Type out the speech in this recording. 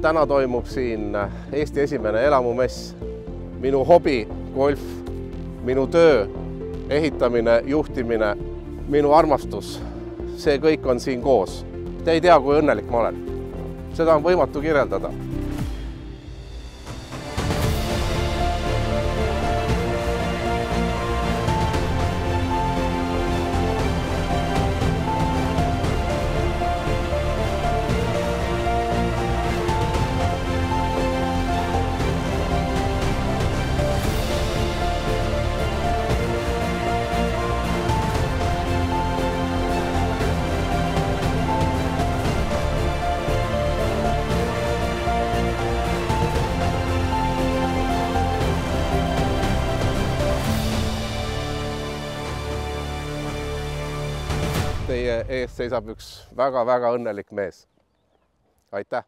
Täna toimub siin Eesti esimene elamumess. Minu hobi, golf, minu töö, ehitamine, juhtimine, minu armastus. See kõik on siin koos. Te ei tea, kui õnnelik ma olen. Seda on võimatu kirjeldada. Teie ees seisab üks väga-väga õnnelik mees. Aitäh!